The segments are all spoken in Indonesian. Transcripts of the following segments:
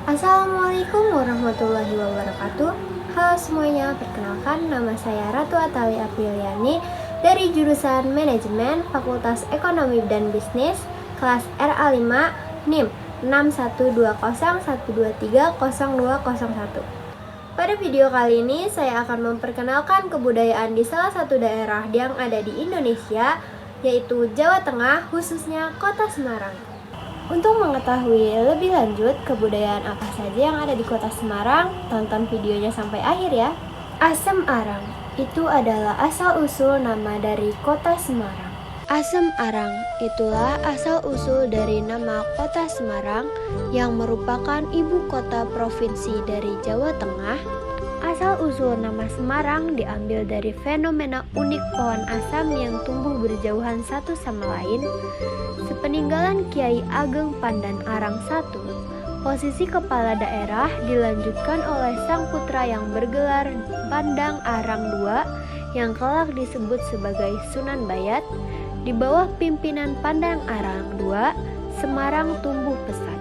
Assalamualaikum warahmatullahi wabarakatuh. Halo semuanya, perkenalkan nama saya Ratu Atali Apriliani dari jurusan Manajemen Fakultas Ekonomi dan Bisnis kelas RA5 NIM 612012300201. Pada video kali ini saya akan memperkenalkan kebudayaan di salah satu daerah yang ada di Indonesia, yaitu Jawa Tengah, khususnya Kota Semarang. Untuk mengetahui lebih lanjut kebudayaan apa saja yang ada di Kota Semarang, tonton videonya sampai akhir ya. Asam Arang itu adalah asal-usul nama dari Kota Semarang. Asam Arang itulah asal-usul dari nama Kota Semarang yang merupakan ibu kota provinsi dari Jawa Tengah. Asal-usul nama Semarang diambil dari fenomena unik pohon asam yang tumbuh berjauhan satu sama lain. Sepeninggalan Kiai Ageng Pandan Arang I, posisi kepala daerah dilanjutkan oleh sang putra yang bergelar Pandang Arang II yang kelak disebut sebagai Sunan Bayat. Di bawah pimpinan Pandang Arang II, Semarang tumbuh pesat.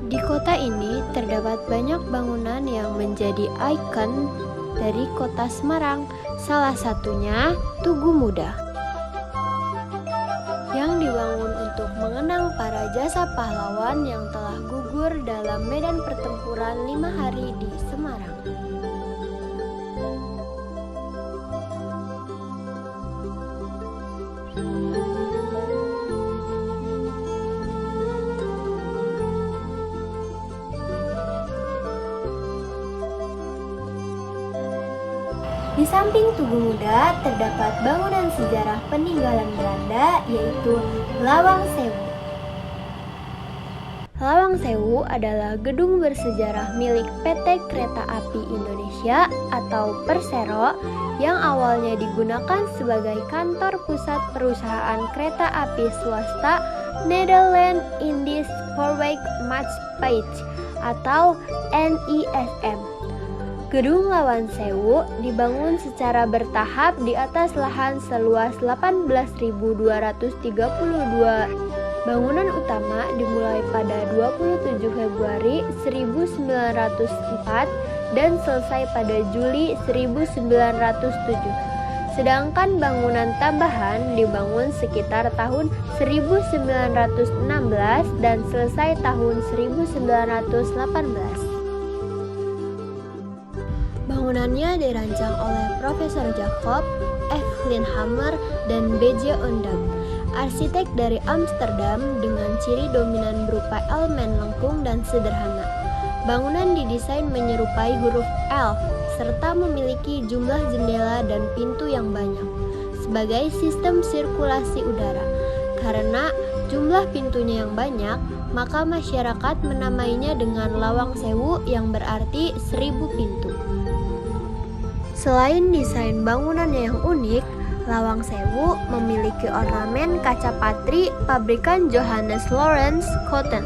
Di kota ini terdapat banyak bangunan yang menjadi ikon dari Kota Semarang, salah satunya Tugu Muda yang dibangun untuk mengenang para jasa pahlawan yang telah gugur dalam medan pertempuran 5 hari di Semarang. Di samping Tugu Muda terdapat bangunan sejarah peninggalan Belanda, yaitu Lawang Sewu. Lawang Sewu adalah gedung bersejarah milik PT Kereta Api Indonesia atau Persero yang awalnya digunakan sebagai kantor pusat perusahaan kereta api swasta Nederland Indisch Spoorwegmaatschappij atau NISM. Gedung Lawang Sewu dibangun secara bertahap di atas lahan seluas 18.232. Bangunan utama dimulai pada 27 Februari 1904 dan selesai pada Juli 1907. Sedangkan bangunan tambahan dibangun sekitar tahun 1916 dan selesai tahun 1918. Bangunannya dirancang oleh Profesor Jacob F. Linhammer dan B.J. Ondam, arsitek dari Amsterdam dengan ciri dominan berupa elemen lengkung dan sederhana. Bangunan didesain menyerupai huruf L serta memiliki jumlah jendela dan pintu yang banyak sebagai sistem sirkulasi udara. Karena jumlah pintunya yang banyak, maka masyarakat menamainya dengan Lawang Sewu yang berarti 1000 pintu. Selain desain bangunannya yang unik, Lawang Sewu memiliki ornamen kaca patri pabrikan Johannes Laurens Cotton.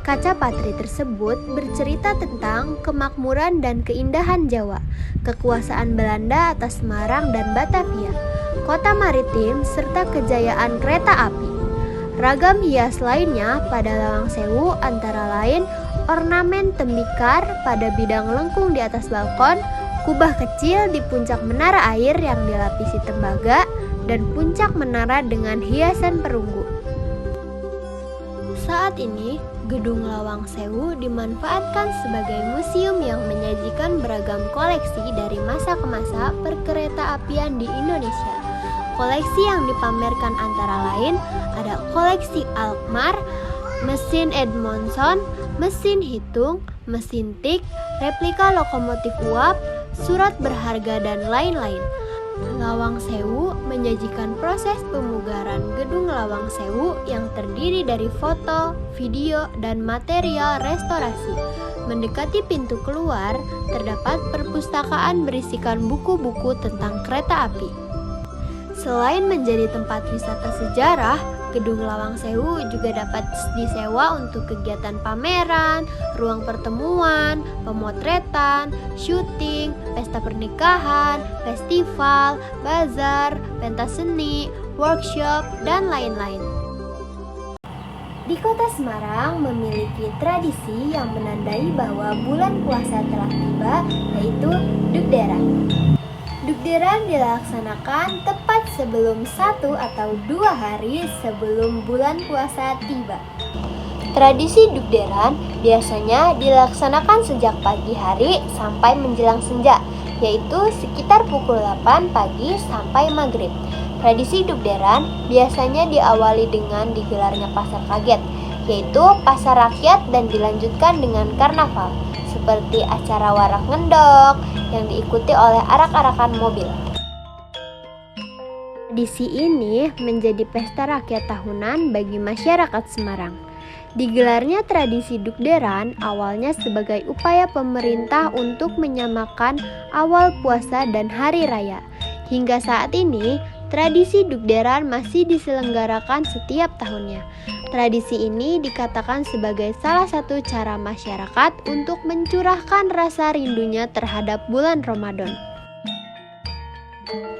Kaca patri tersebut bercerita tentang kemakmuran dan keindahan Jawa, kekuasaan Belanda atas Semarang dan Batavia, kota maritim, serta kejayaan kereta api. Ragam hias lainnya pada Lawang Sewu antara lain ornamen tembikar pada bidang lengkung di atas balkon, kubah kecil di puncak menara air yang dilapisi tembaga, dan puncak menara dengan hiasan perunggu. Saat ini, Gedung Lawang Sewu dimanfaatkan sebagai museum yang menyajikan beragam koleksi dari masa ke masa perkereta-apian di Indonesia. Koleksi yang dipamerkan antara lain ada koleksi Alkmaar, mesin Edmondson, mesin hitung, mesin tik, replika lokomotif uap, surat berharga, dan lain-lain. Lawang Sewu menyajikan proses pemugaran Gedung Lawang Sewu yang terdiri dari foto, video, dan material restorasi. Mendekati pintu keluar, terdapat perpustakaan berisikan buku-buku tentang kereta api. Selain menjadi tempat wisata sejarah, Gedung Lawang Sewu juga dapat disewa untuk kegiatan pameran, ruang pertemuan, pemotretan, syuting, pesta pernikahan, festival, bazar, pentas seni, workshop, dan lain-lain. Di kota Semarang memiliki tradisi yang menandai bahwa bulan puasa telah tiba, yaitu Dugderan. Dugderan dilaksanakan tepat sebelum 1 atau 2 hari sebelum bulan puasa tiba. Tradisi Dugderan biasanya dilaksanakan sejak pagi hari sampai menjelang senja, yaitu sekitar pukul 8 pagi sampai maghrib. Tradisi Dugderan biasanya diawali dengan digelarnya pasar kaget, yaitu pasar rakyat, dan dilanjutkan dengan karnaval, seperti acara warak ngendok yang diikuti oleh arak-arakan mobil. Tradisi ini menjadi pesta rakyat tahunan bagi masyarakat Semarang. Digelarnya tradisi Dugderan awalnya sebagai upaya pemerintah untuk menyamakan awal puasa dan hari raya. Hingga saat ini, tradisi Dugderan masih diselenggarakan setiap tahunnya. Tradisi ini dikatakan sebagai salah satu cara masyarakat untuk mencurahkan rasa rindunya terhadap bulan Ramadan.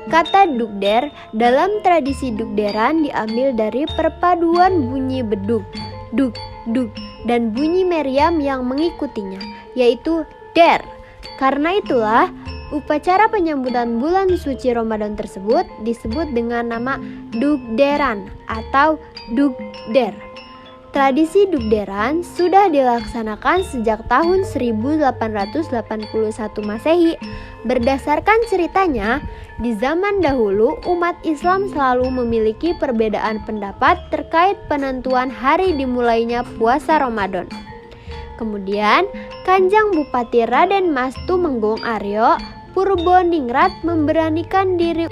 Kata Dugder dalam tradisi Dugderan diambil dari perpaduan bunyi bedug, dug, dug, dan bunyi meriam yang mengikutinya, yaitu der. Karena itulah, upacara penyambutan bulan suci Ramadan tersebut disebut dengan nama Dugderan atau Dugder. Tradisi Dugderan sudah dilaksanakan sejak tahun 1881 Masehi. Berdasarkan ceritanya, di zaman dahulu umat Islam selalu memiliki perbedaan pendapat terkait penentuan hari dimulainya puasa Ramadan. Kemudian, Kanjeng Bupati Raden Mas Tumenggung Aryo Purboningrat memberanikan diri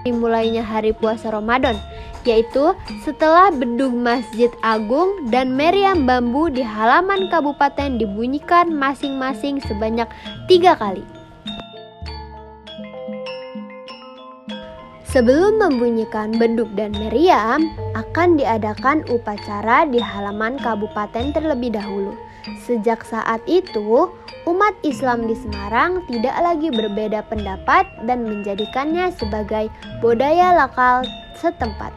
dimulainya hari puasa Ramadan, yaitu setelah bedug Masjid Agung dan meriam bambu di halaman kabupaten dibunyikan masing-masing sebanyak 3 kali. Sebelum membunyikan bedug dan meriam, akan diadakan upacara di halaman kabupaten terlebih dahulu. Sejak saat itu, umat Islam di Semarang tidak lagi berbeda pendapat dan menjadikannya sebagai budaya lokal setempat.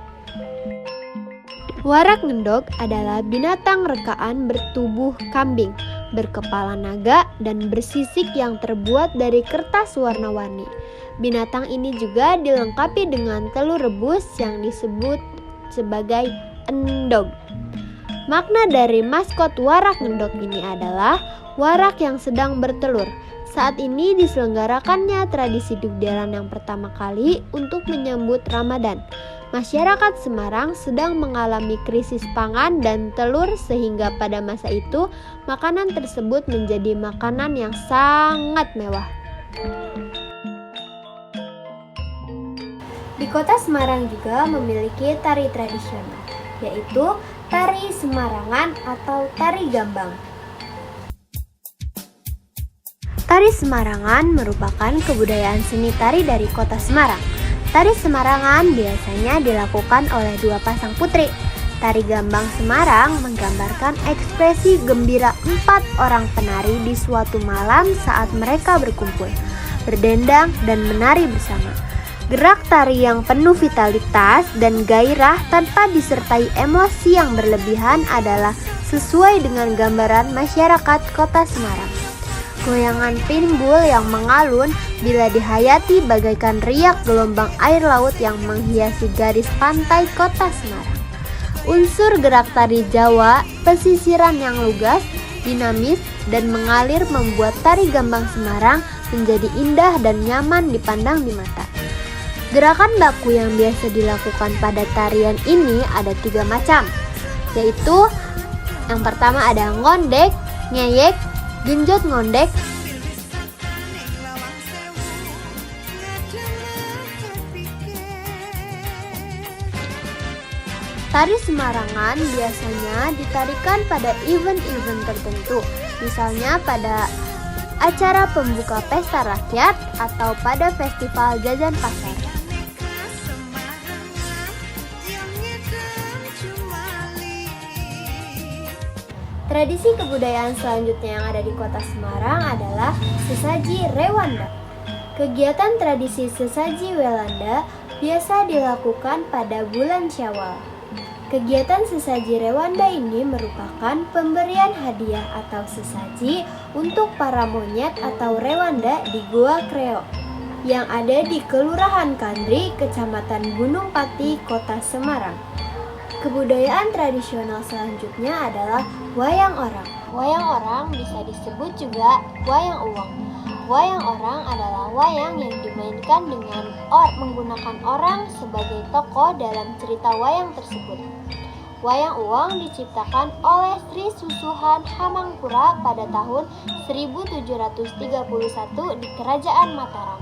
Warak ngendok adalah binatang rekaan bertubuh kambing, berkepala naga, dan bersisik yang terbuat dari kertas warna-warni. Binatang ini juga dilengkapi dengan telur rebus yang disebut sebagai endog. Makna dari maskot warak ngendok ini adalah warak yang sedang bertelur. Saat ini diselenggarakannya tradisi Dugderan yang pertama kali untuk menyambut Ramadan. Masyarakat Semarang sedang mengalami krisis pangan dan telur, sehingga pada masa itu makanan tersebut menjadi makanan yang sangat mewah. Di kota Semarang juga memiliki tari tradisional, yaitu tari Semarangan atau tari gambang. Tari Semarangan merupakan kebudayaan seni tari dari kota Semarang. Tari Semarangan biasanya dilakukan oleh 2 pasang putri. Tari gambang Semarang menggambarkan ekspresi gembira 4 orang penari di suatu malam saat mereka berkumpul, berdendang, dan menari bersama. Gerak tari yang penuh vitalitas dan gairah tanpa disertai emosi yang berlebihan adalah sesuai dengan gambaran masyarakat kota Semarang. Goyangan pinbul yang mengalun bila dihayati bagaikan riak gelombang air laut yang menghiasi garis pantai kota Semarang. Unsur gerak tari Jawa, pesisiran yang lugas, dinamis, dan mengalir membuat tari gambang Semarang menjadi indah dan nyaman dipandang di mata. Gerakan baku yang biasa dilakukan pada tarian ini ada 3 macam, yaitu yang pertama ada ngondek, ngeyek, genjot ngondek. Tari Semarangan biasanya ditarikan pada event-event tertentu, misalnya pada acara pembuka pesta rakyat atau pada festival jajan pasar. Tradisi kebudayaan selanjutnya yang ada di kota Semarang adalah sesaji Rewanda. Kegiatan tradisi sesaji Welanda biasa dilakukan pada bulan Syawal. Kegiatan sesaji Rewanda ini merupakan pemberian hadiah atau sesaji untuk para monyet atau Rewanda di Gua Kreo yang ada di Kelurahan Kandri, Kecamatan Gunung Pati, Kota Semarang. Kebudayaan tradisional selanjutnya adalah wayang orang. Wayang orang bisa disebut juga wayang uwong. Wayang orang adalah wayang yang dimainkan dengan menggunakan orang sebagai tokoh dalam cerita wayang tersebut. Wayang uwong diciptakan oleh Sri Susuhan Hamangkura pada tahun 1731 di Kerajaan Mataram.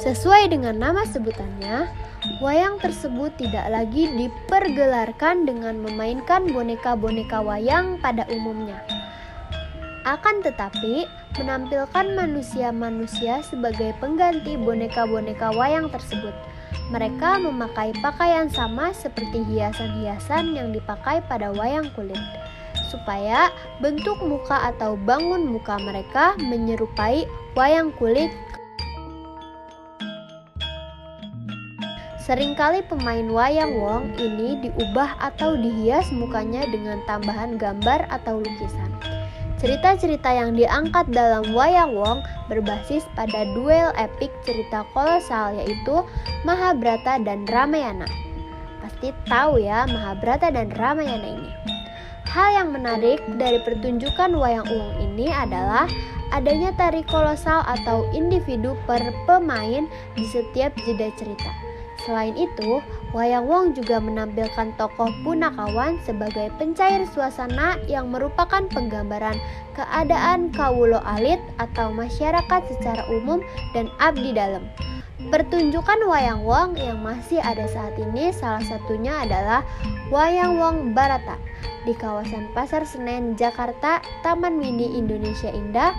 Sesuai dengan nama sebutannya, wayang tersebut tidak lagi dipergelarkan dengan memainkan boneka-boneka wayang pada umumnya. Akan tetapi, menampilkan manusia-manusia sebagai pengganti boneka-boneka wayang tersebut. Mereka memakai pakaian sama seperti hiasan-hiasan yang dipakai pada wayang kulit, supaya bentuk muka atau bangun muka mereka menyerupai wayang kulit. Seringkali pemain wayang wong ini diubah atau dihias mukanya dengan tambahan gambar atau lukisan. Cerita-cerita yang diangkat dalam wayang wong berbasis pada duel epik cerita kolosal yaitu Mahabharata dan Ramayana. Pasti tahu ya Mahabharata dan Ramayana ini. Hal yang menarik dari pertunjukan wayang wong ini adalah adanya tari kolosal atau individu per pemain di setiap jeda cerita. Selain itu, wayang wong juga menampilkan tokoh punakawan sebagai pencair suasana yang merupakan penggambaran keadaan kawulo alit atau masyarakat secara umum dan abdi dalem. Pertunjukan wayang wong yang masih ada saat ini salah satunya adalah Wayang Wong Barata di kawasan Pasar Senen, Jakarta, Taman Mini Indonesia Indah,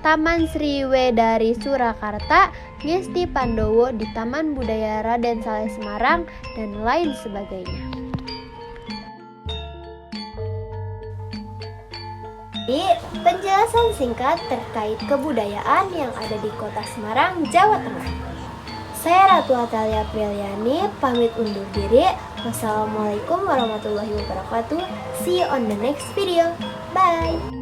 Taman Sriwedari Surakarta, Ngesti Pandowo di Taman Budaya Raden Saleh Semarang, dan lain sebagainya. Jadi, penjelasan singkat terkait kebudayaan yang ada di Kota Semarang, Jawa Tengah. Saya Ratu Atalia Priliani, pamit undur diri. Wassalamualaikum warahmatullahi wabarakatuh. See you on the next video. Bye.